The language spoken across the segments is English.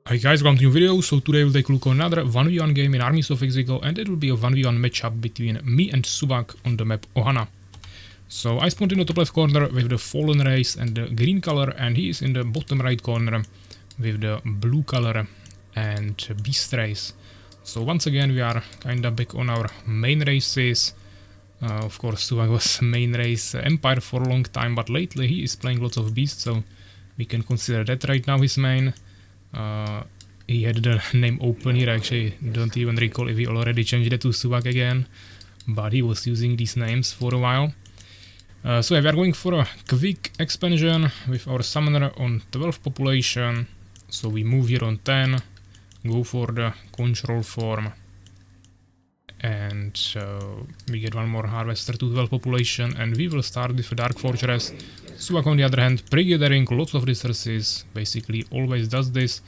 Hi guys, welcome to a new video. So today we'll take a look at another 1v1 game in Armies of Exigo, and it will be a 1v1 matchup between me and Suwak on the map Ohana. So I spawned in the top left corner with the Fallen Race and the green color, and he is in the bottom right corner with the blue color and Beast Race. So once again we are kinda back on our main races. Of course Suwak was main race Empire for a long time, but lately he is playing lots of Beasts, so we can consider that right now his main. He had the name open here. I actually don't even recall if he already changed it to Suwak again, but he was using these names for a while. So yeah, we are going for a quick expansion with our summoner on 12 population. So we move here on 10, go for the control form, and we get one more harvester to 12 population, and we will start with a Dark Fortress. Suwak on the other hand, pre-gathering lots of resources, basically always does this,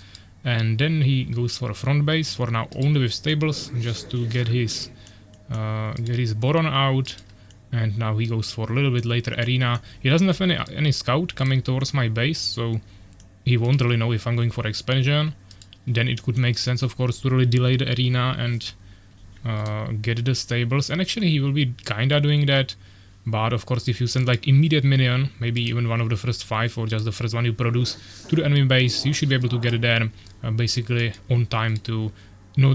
and then he goes for a front base, for now only with stables, just to get his Boron out, and now he goes for a little bit later arena. He doesn't have any scout coming towards my base, so he won't really know if I'm going for expansion. Then it could make sense, of course, to really delay the arena and get the stables, and actually he will be kinda doing that. But of course, if you send like immediate minion, maybe even one of the first 5 or just the first one you produce to the enemy base, you should be able to get it there basically on time to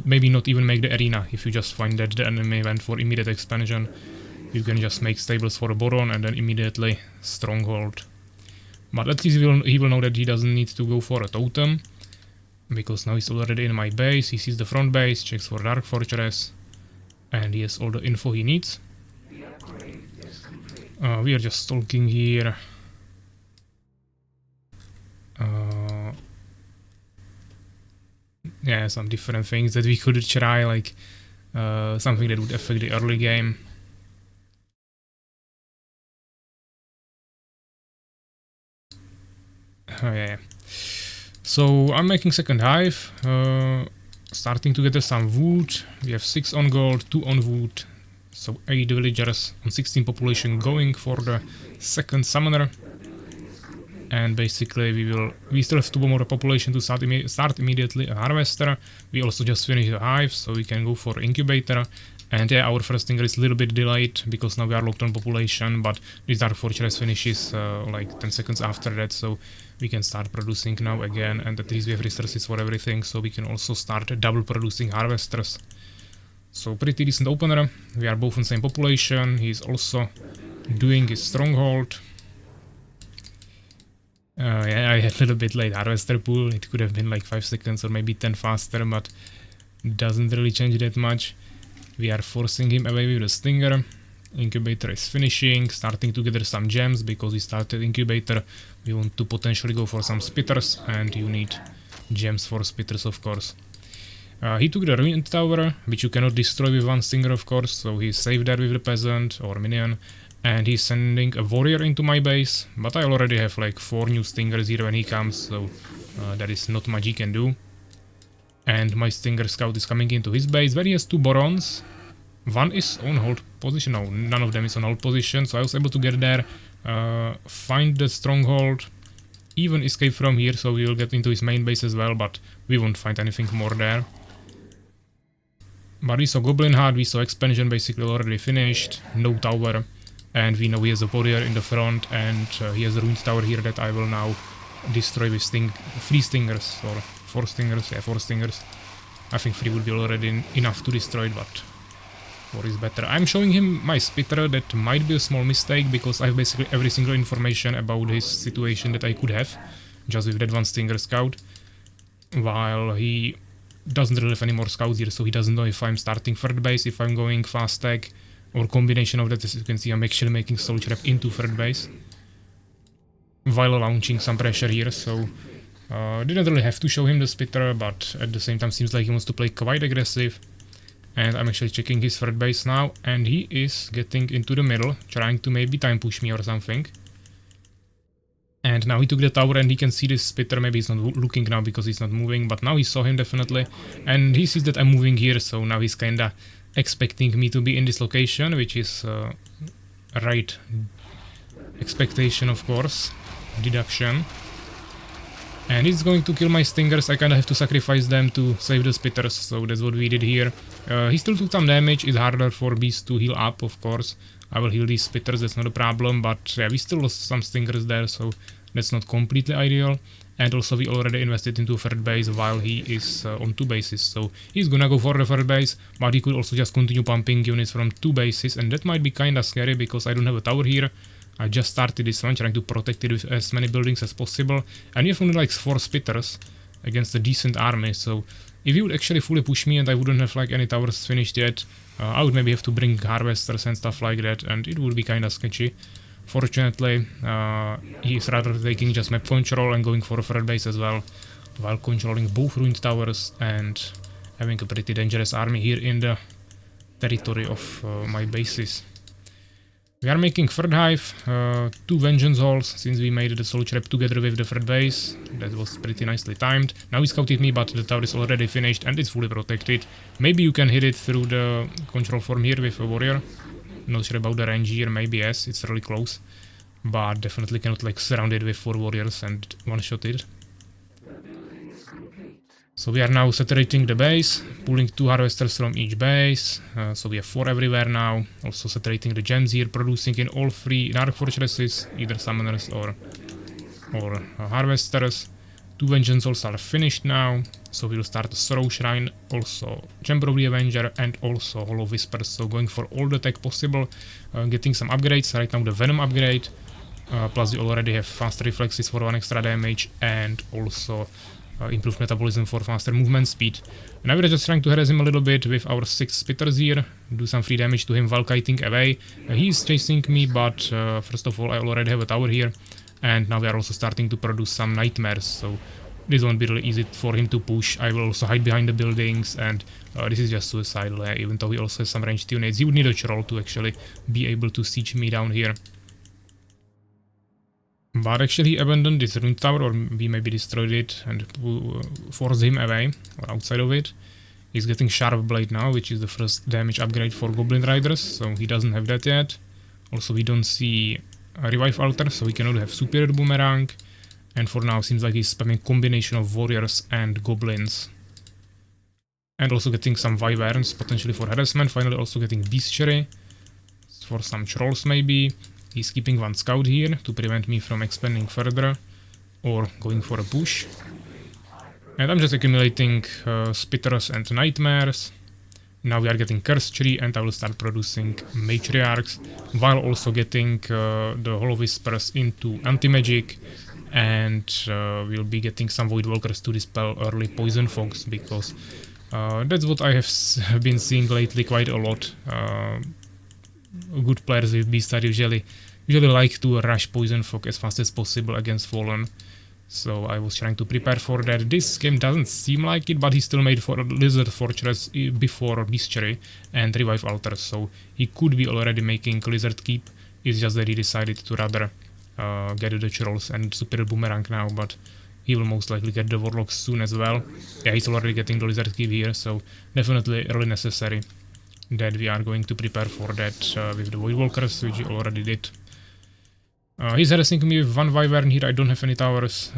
maybe not even make the arena. If you just find that the enemy went for immediate expansion, you can just make stables for a Boron and then immediately stronghold. But at least he will know that he doesn't need to go for a totem, because now he's already in my base. He sees the front base, checks for Dark Fortress, and he has all the info he needs. We are just stalking here. Yeah, some different things that we could try, like something that would affect the early game. Oh yeah. So I'm making second hive, starting to get some wood. We have 6 on gold, 2 on wood. So 8 villagers on 16 population going for the second summoner. And basically we still have 2 more population to start immediately a harvester. We also just finished the hive, so we can go for incubator. And yeah, our first thing is a little bit delayed because now we are locked on population, but this Dark Fortress finishes like 10 seconds after that, so we can start producing now again, and at least we have resources for everything, so we can also start double producing harvesters. So pretty decent opener. We are both in the same population. He's also doing his stronghold. Yeah, I had a little bit late harvester pool. It could have been like 5 seconds or maybe 10 faster, but doesn't really change that much. We are forcing him away with the Stinger. Incubator is finishing, starting to gather some gems because we started incubator. We want to potentially go for some spitters, and you need gems for spitters, of course. He took the ruined tower, which you cannot destroy with one Stinger, of course, so he's safe there with the peasant or minion. And he's sending a warrior into my base, but I already have like 4 new Stingers here when he comes, so there is not much he can do. And my Stinger scout is coming into his base, where he has 2 Borons. One is on hold position, no, none of them is on hold position, so I was able to get there, find the stronghold, even escape from here, so we will get into his main base as well, but we won't find anything more there. But we saw Goblin Heart, we saw expansion basically already finished, no tower, and we know he has a warrior in the front, and he has a ruined tower here that I will now destroy with 3 Stingers, or 4 Stingers, yeah, 4 Stingers. I think 3 would be already enough to destroy it, but 4 is better. I'm showing him my spitter. That might be a small mistake, because I have basically every single information about his situation that I could have, just with that one Stinger scout, while he doesn't really have any more scouts here, so he doesn't know if I'm starting third base, if I'm going fast tag, or combination of that. As you can see, I'm actually making Soldier Rep into third base, while launching some pressure here, so didn't really have to show him the spitter, but at the same time seems like he wants to play quite aggressive. And I'm actually checking his third base now, and he is getting into the middle, trying to maybe time push me or something. And now he took the tower, and he can see this spitter. Maybe he's not looking now because he's not moving, but now he saw him definitely. And he sees that I'm moving here, so now he's kinda expecting me to be in this location, which is right expectation, of course. Deduction. And it's going to kill my stingers. I kinda have to sacrifice them to save the spitters, so that's what we did here. He still took some damage. It's harder for beasts to heal up, of course. I will heal these spitters, that's not a problem, but yeah, we still lost some stingers there, so that's not completely ideal. And also we already invested into third base while he is on 2 bases, so he's gonna go for the third base, but he could also just continue pumping units from 2 bases, and that might be kinda scary because I don't have a tower here. I just started this one, trying to protect it with as many buildings as possible, and we have only like 4 spitters against a decent army, so if he would actually fully push me and I wouldn't have like any towers finished yet, I would maybe have to bring harvesters and stuff like that, and it would be kinda sketchy. Fortunately, he is rather taking just map control and going for a third base as well, while controlling both ruined towers and having a pretty dangerous army here in the territory of my bases. We are making third hive, 2 vengeance halls, since we made the soul trap together with the third base. That was pretty nicely timed. Now he scouted me, but the tower is already finished and it's fully protected. Maybe you can hit it through the control form here with a warrior. Not sure about the range here, maybe yes, it's really close. But definitely cannot like surround it with 4 warriors and one-shot it. So we are now saturating the base, pulling 2 harvesters from each base, so we have 4 everywhere now. Also saturating the gems here, producing in all 3 dark fortresses, either summoners or harvesters. 2 vengeance halls are finished now, so we'll start the Sorrow Shrine, also Chamber of the Avenger, and also Hollow Whispers, so going for all the tech possible, getting some upgrades, right now the Venom upgrade, plus we already have fast reflexes for 1 extra damage, and also improved metabolism for faster movement speed. And now we're just trying to harass him a little bit with our 6 spitters here, do some free damage to him while kiting away. He's chasing me, but first of all I already have a tower here, and now we are also starting to produce some nightmares, so this won't be really easy for him to push. I will also hide behind the buildings, and this is just suicidal, even though he also has some ranged units. He would need a troll to actually be able to siege me down here. But actually he abandoned this ruined tower, or we maybe destroyed it and forced him away, or outside of it. He's getting Sharp Blade now, which is the first damage upgrade for Goblin Riders, so he doesn't have that yet. Also we don't see a Revive Altar, so he cannot have Superior Boomerang. And for now seems like he's spamming combination of Warriors and Goblins. And also getting some Wyverns, potentially for harassment, finally also getting Bestiary, for some Trolls maybe. He's keeping 1 scout here to prevent me from expanding further or going for a push. And I'm just accumulating spitters and nightmares. Now we are getting Curse Tree, and I will start producing Matriarchs, while also getting the Hollow Whispers into anti-magic, and we'll be getting some Void Walkers to dispel early Poison Fogs, because that's what I have been seeing lately quite a lot. Good players with Beastars usually like to rush Poison Fog as fast as possible against Fallen. So I was trying to prepare for that. This game doesn't seem like it, but he still made for a Lizard Fortress before Bestiary and Revive Altar, so he could be already making Lizard Keep. It's just that he decided to rather get the Trolls and Superior Boomerang now, but he will most likely get the Warlocks soon as well. Yeah, he's already getting the Lizard Keep here, so definitely really necessary that we are going to prepare for that with the Void Walkers, which we already did. He's harassing me with 1 Wyvern here. I don't have any towers.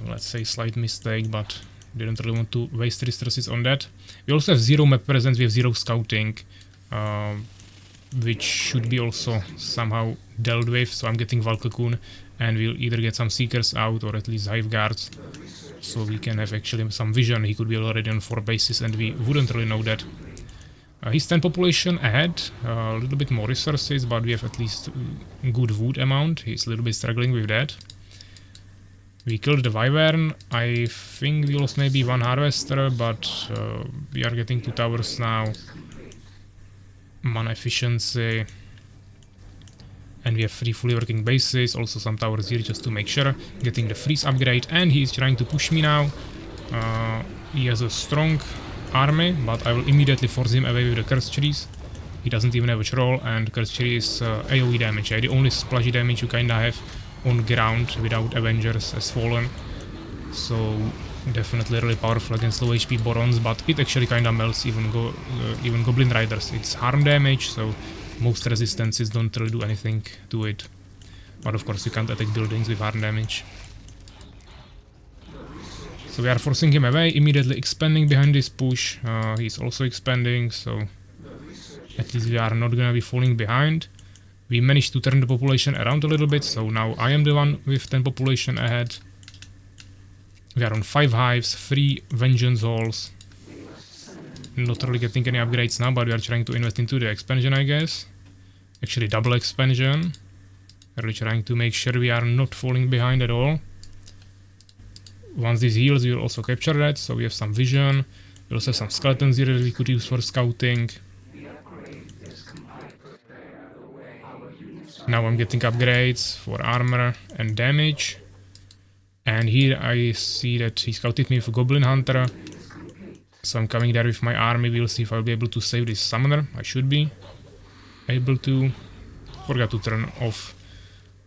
Let's say slight mistake, but didn't really want to waste resources on that. We also have 0 map presence, we have 0 scouting, which should be also somehow dealt with. So I'm getting Valkakun, and we'll either get some Seekers out or at least Hive Guards, so we can have actually some vision. He could be already on 4 bases and we wouldn't really know that. His 10 population ahead, a little bit more resources, but we have at least good wood amount. He's a little bit struggling with that. We killed the Wyvern. I think we lost maybe 1 harvester, but we are getting 2 towers now. Mana efficiency. And we have 3 fully working bases, also some towers here just to make sure. Getting the freeze upgrade, and he's trying to push me now. He has a strong army, but I will immediately force him away with the Curse Trees. He doesn't even have a troll, and Curse Tree is AoE damage, the only splashy damage you kinda have on ground without Avengers as Fallen. So definitely really powerful against low HP Borons, but it actually kinda melts even Goblin Riders. It's harm damage, so most resistances don't really do anything to it. But of course you can't attack buildings with harm damage. So we are forcing him away, immediately expanding behind this push. He's also expanding, so at least we are not gonna be falling behind. We managed to turn the population around a little bit, so now I am the one with 10 population ahead. We are on 5 hives, 3 vengeance halls. Not really getting any upgrades now, but we are trying to invest into the expansion, I guess. Actually, double expansion. Really trying to make sure we are not falling behind at all. Once this heals, we will also capture that, so we have some vision. We also have some skeletons here that we could use for scouting. Now I'm getting upgrades for armor and damage. And here I see that he scouted me with a Goblin Hunter. So I'm coming there with my army. We'll see if I'll be able to save this summoner. I should be able to. Forgot to turn off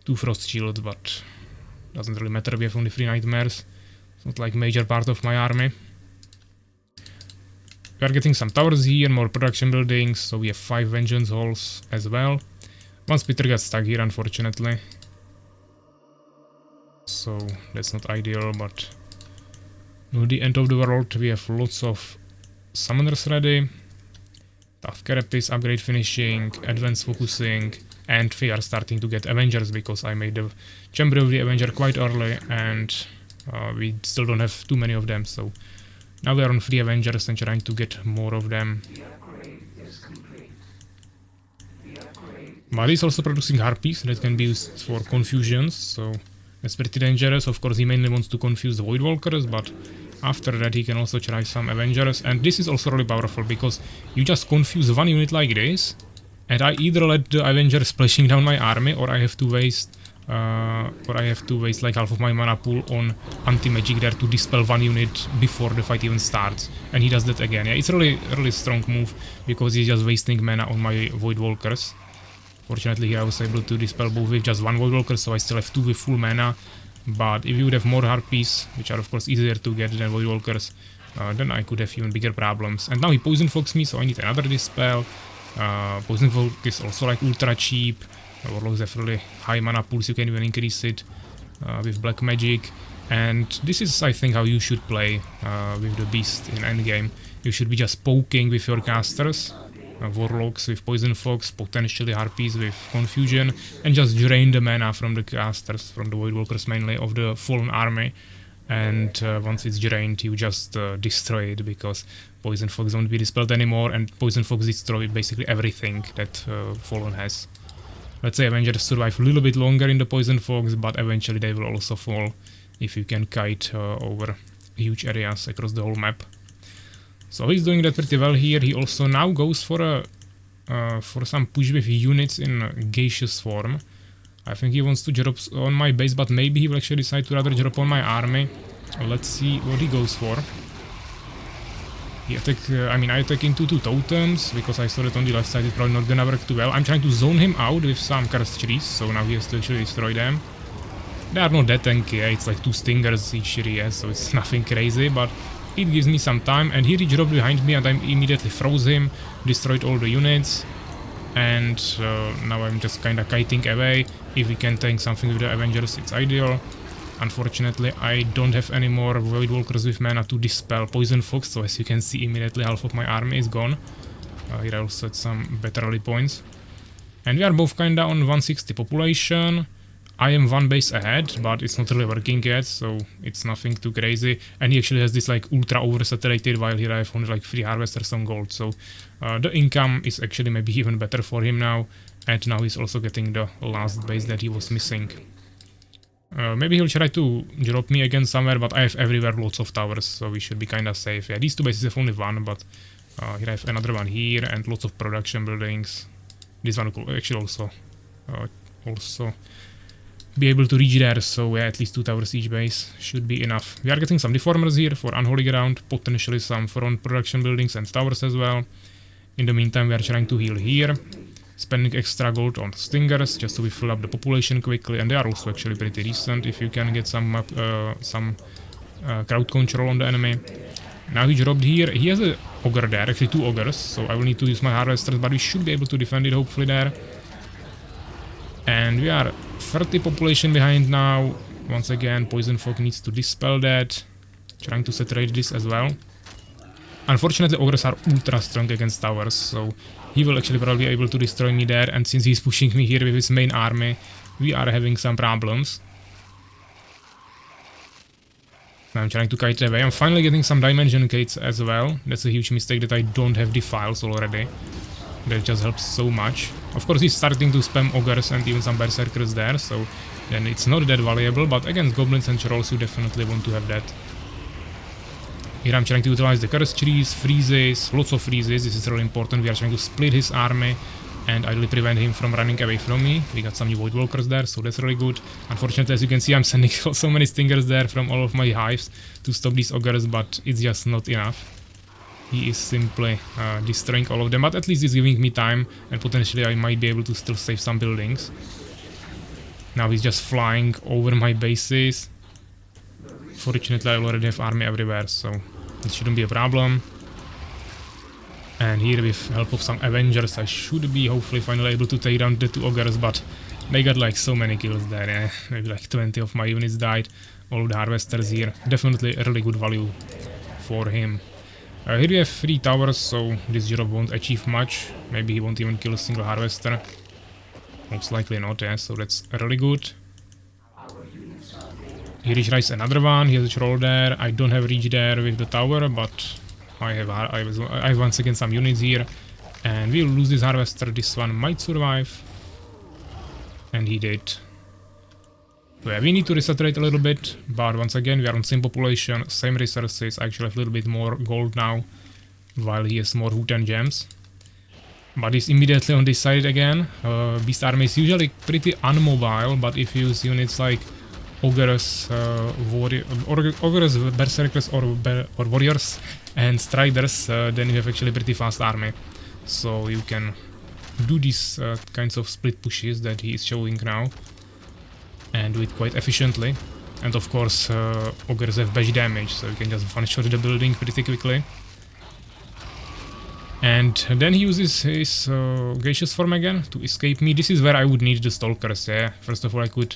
2 frost shields, but doesn't really matter. We have only 3 nightmares. It's not like major part of my army. We are getting some towers here, more production buildings. So we have 5 vengeance halls as well. One splitter got stuck here, unfortunately. So that's not ideal, but not the end of the world. We have lots of summoners ready. Tough carapace, upgrade finishing, advanced focusing, and we are starting to get Avengers because I made the Chamber of the Avenger quite early and we still don't have too many of them. So now we are on 3 Avengers and trying to get more of them. But he's also producing harpies that can be used for confusions, so that's pretty dangerous. Of course, he mainly wants to confuse the Voidwalkers, but after that he can also try some Avengers. And this is also really powerful because you just confuse one unit like this, and I either let the Avengers splashing down my army, or I have to waste like half of my mana pool on anti-magic there to dispel one unit before the fight even starts. And he does that again. Yeah, it's a really strong move because he's just wasting mana on my Voidwalkers. Fortunately, here I was able to dispel both with just 1 Voidwalker, so I still have 2 with full mana. But if you would have more Harpies, which are of course easier to get than Voidwalkers, then I could have even bigger problems. And now he Poison Fox me, so I need another dispel. Poison Fox is also like ultra cheap. Warlocks have really high mana pools, you can even increase it with black magic. And this is, I think, how you should play with the beast in endgame. You should be just poking with your casters. Warlocks with Poison Fox, potentially Harpies with Confusion, and just drain the mana from the casters, from the Voidwalkers mainly, of the Fallen army. And once it's drained, you just destroy it, because Poison Fox won't be dispelled anymore, and Poison Fox destroys basically everything that Fallen has. Let's say Avengers survive a little bit longer in the Poison Fox, but eventually they will also fall if you can kite over huge areas across the whole map. So he's doing that pretty well here. He also now goes for some push with units in gaseous form. I think he wants to drop on my base, but maybe he will actually decide to rather drop on my army. Let's see what he goes for. He I attack into 2 totems, because I saw that on the left side it's probably not gonna work too well. I'm trying to zone him out with some cursed trees, so now he has to actually destroy them. They are not that tanky, yeah? It's like 2 stingers each tree, yeah? So it's nothing crazy, but it gives me some time. And here he dropped behind me and I immediately froze him, destroyed all the units. And now I'm just kinda kiting away. If we can tank something with the Avengers, it's ideal. Unfortunately, I don't have any more Voidwalkers with mana to dispel Poison Fox, so as you can see, immediately half of my army is gone. Here I also had some better rally points. And we are both kinda on 160 population. I am 1 base ahead, but it's not really working yet, so it's nothing too crazy. And he actually has this like ultra oversaturated, while here I have only like 3 harvesters on gold, so the income is actually maybe even better for him now. And now he's also getting the last base that he was missing. Maybe he'll try to drop me again somewhere, but I have everywhere lots of towers, so we should be kinda safe. Yeah, these 2 bases have only 1, but here I have another one here, and lots of production buildings. This one could actually also be able to reach there, so yeah, at least 2 towers each base should be enough. We are getting some deformers here for unholy ground, potentially some front production buildings and towers as well. In the meantime, we are trying to heal here, spending extra gold on stingers just so we fill up the population quickly, and they are also actually pretty decent if you can get some crowd control on the enemy. Now he dropped here. He has an ogre there, actually 2 ogres, so I will need to use my harvesters, but we should be able to defend it hopefully there. And we are 30 population behind now. Once again, Poison Fog needs to dispel that. Trying to saturate this as well. Unfortunately, ogres are ultra strong against towers, so he will actually probably be able to destroy me there, and since he's pushing me here with his main army, we are having some problems. I'm trying to kite away. I'm finally getting some dimension gates as well. That's a huge mistake that I don't have defiles already. That just helps so much. Of course, he's starting to spam ogres and even some berserkers there, so then it's not that valuable, but against goblins and trolls you definitely want to have that. Here I'm trying to utilize the curse trees, freezes, lots of freezes, this is really important. We are trying to split his army and ideally prevent him from running away from me. We got some new void walkers there, so that's really good. Unfortunately, as you can see, I'm sending so many stingers there from all of my hives to stop these ogres, but it's just not enough. He is simply destroying all of them, but at least it's giving me time, and potentially I might be able to still save some buildings. Now he's just flying over my bases. Fortunately, I already have army everywhere, so it shouldn't be a problem. And here, with help of some Avengers, I should be hopefully finally able to take down the 2 ogres, but they got like so many kills there, yeah. Maybe like 20 of my units died. All of the harvesters here. Definitely a really good value for him. Here we have 3 towers, so this Europe won't achieve much. Maybe he won't even kill a single harvester. Most likely not, yeah, so that's really good. Here is rise another one, he has a troll there. I don't have reach there with the tower, but I have once again some units here. And we'll lose this harvester, this one might survive. And he did. So yeah, we need to resaturate a little bit, but once again we are on same population, same resources. I actually have a little bit more gold now, while he has more wood and gems. But he's immediately on this side again. Beast army is usually pretty unmobile, but if you use units like ogres, ogres, berserkers or warriors and striders, then you have actually pretty fast army. So you can do these kinds of split pushes that he is showing now. And do it quite efficiently. And of course, ogres have bash damage, so you can just one-shot the building pretty quickly. And then he uses his gaseous form again to escape me. This is where I would need the stalkers, yeah. First of all, I could...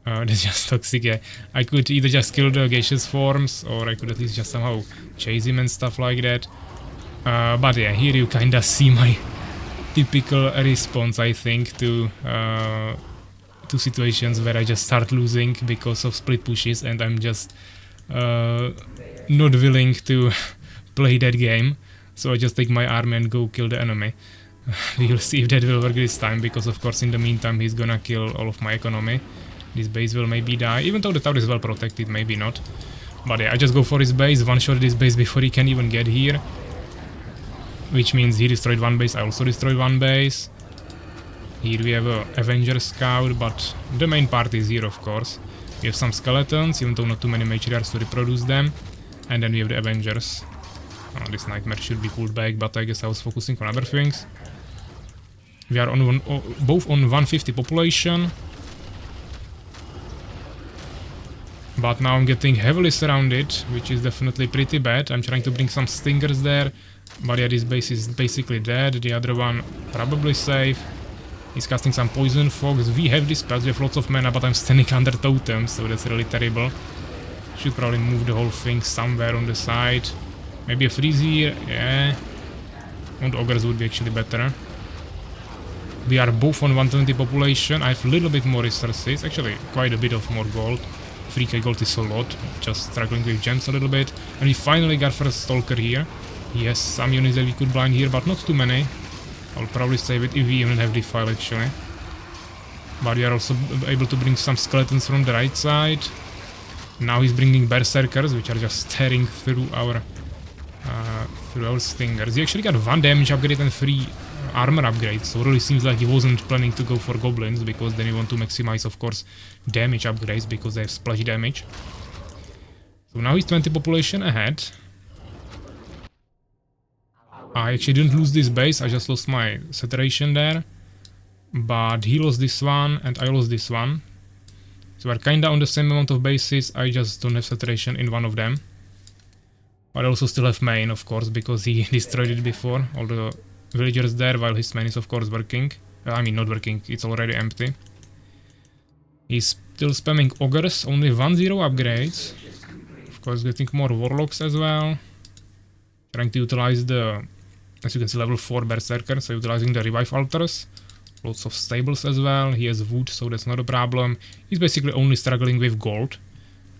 that's just toxic, yeah. I could either just kill the gaseous forms, or I could at least just somehow chase him and stuff like that. But yeah, here you kinda see my typical response, I think, to situations where I just start losing because of split pushes, and I'm just not willing to play that game. So I just take my army and go kill the enemy. We will see if that will work this time, because of course in the meantime he's gonna kill all of my economy. This base will maybe die, even though the tower is well protected, maybe not. But yeah, I just go for his base, one-shot this base before he can even get here. Which means he destroyed one base, I also destroyed one base. Here we have a Avenger Scout, but the main part is here, of course. We have some skeletons, even though not too many matriarchs to reproduce them. And then we have the Avengers. This nightmare should be pulled back, but I guess I was focusing on other things. We are on both on 150 population. But now I'm getting heavily surrounded, which is definitely pretty bad. I'm trying to bring some stingers there. But yeah, this base is basically dead. The other one probably safe. He's casting some poison fogs. We have dispels, we have lots of mana, but I'm standing under totems, so that's really terrible. Should probably move the whole thing somewhere on the side. Maybe a freeze here, yeah. And ogres would be actually better. We are both on 120 population. I have a little bit more resources, actually quite a bit of more gold. 3k gold is a lot, just struggling with gems a little bit. And we finally got first stalker here. He has some units that we could blind here, but not too many. I'll probably save it if we even have defile actually. But we are also able to bring some skeletons from the right side. Now he's bringing berserkers, which are just tearing through our stingers. He actually got 1 damage upgrade and 3 armor upgrades, so it really seems like he wasn't planning to go for goblins, because then you want to maximize, of course, damage upgrades, because they have splash damage. So now he's 20 population ahead. I actually didn't lose this base, I just lost my saturation there. But he lost this one, and I lost this one. So we're kinda on the same amount of bases, I just don't have saturation in one of them. But I also still have main, of course, because he destroyed it before. All the villagers there, while his main is of course working. I mean, not working, it's already empty. He's still spamming ogres, only 1-0 upgrades. Of course, getting more warlocks as well. Trying to utilize the, as you can see, level 4 berserker, so utilizing the revive altars. Lots of stables as well. He has wood, so that's not a problem. He's basically only struggling with gold,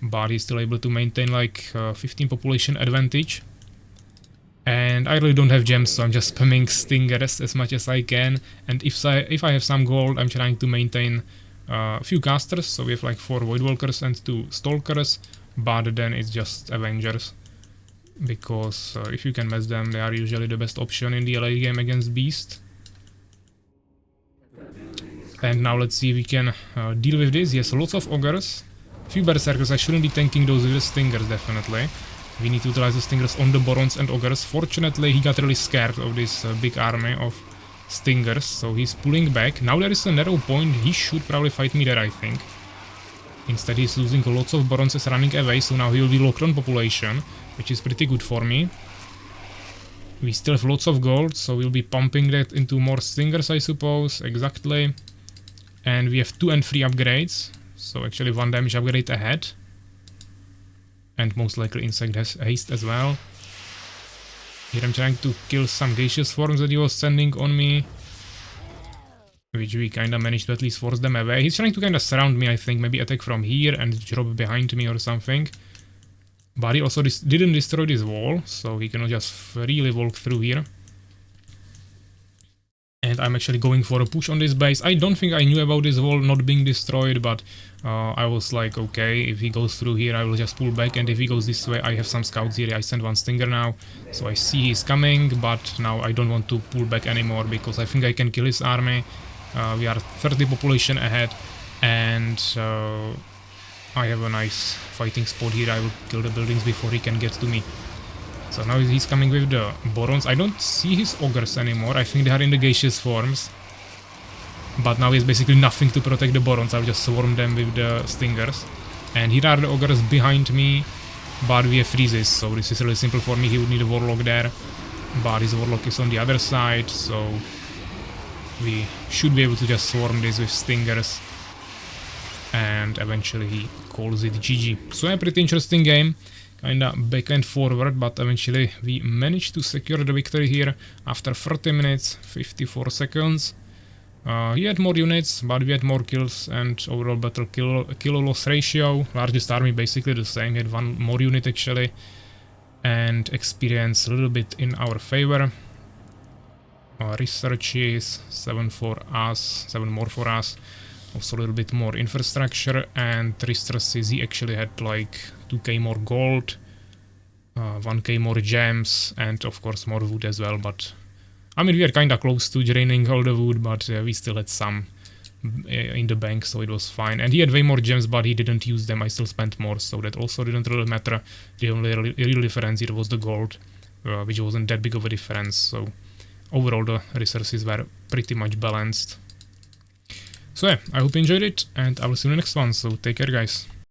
but he's still able to maintain like 15 population advantage. And I really don't have gems, so I'm just spamming stingers as much as I can. And if I have some gold, I'm trying to maintain a few casters. So we have like 4 voidwalkers and 2 stalkers, but then it's just avengers. Because if you can mess them, they are usually the best option in the late game against beast. And now let's see if we can deal with this. Yes, lots of ogres. Few berserkers. I shouldn't be tanking those with the stingers, definitely. We need to utilize the stingers on the barons and ogres. Fortunately, he got really scared of this big army of stingers, so he's pulling back. Now there is a narrow point. He should probably fight me there, I think. Instead, he's losing lots of barons, is running away, so now he will be locked on population, which is pretty good for me. We still have lots of gold, so we'll be pumping that into more stingers, I suppose. Exactly. And we have 2 and 3 upgrades, so actually 1 damage upgrade ahead. And most likely insect has haste as well. Here I'm trying to kill some gaseous forms that he was sending on me, which we kinda managed to at least force them away. He's trying to kinda surround me, I think, maybe attack from here and drop behind me or something. But he also didn't destroy this wall, so he cannot just freely walk through here. And I'm actually going for a push on this base. I don't think I knew about this wall not being destroyed, but I was like, okay, if he goes through here, I will just pull back, and if he goes this way, I have some scouts here. I sent 1 stinger now, so I see he's coming, but now I don't want to pull back anymore, because I think I can kill his army. We are 30 population ahead, and I have a nice fighting spot here. I will kill the buildings before he can get to me. So now he's coming with the barons. I don't see his ogres anymore. I think they are in the gaseous forms. But now he has basically nothing to protect the barons. I'll just swarm them with the stingers. And here are the ogres behind me. But we have freezes, so this is really simple for me. He would need a warlock there. But his warlock is on the other side, so we should be able to just swarm this with stingers. And eventually he calls it GG. So a pretty interesting game. Kinda back and forward, but eventually we managed to secure the victory here after 30 minutes, 54 seconds. He had more units, but we had more kills, and overall battle kill loss ratio, largest army basically the same, he had 1 more unit actually, and experience a little bit in our favor. Research is 7 for us, 7 more for us. Also a little bit more infrastructure, and resources, he actually had like 2k more gold, 1k more gems, and of course more wood as well. But I mean, we are kinda close to draining all the wood, but we still had some in the bank, so it was fine. And he had way more gems, but he didn't use them. I still spent more, so that also didn't really matter. The only real difference here was the gold, which wasn't that big of a difference. So overall the resources were pretty much balanced. So yeah, I hope you enjoyed it, and I will see you in the next one, so take care guys.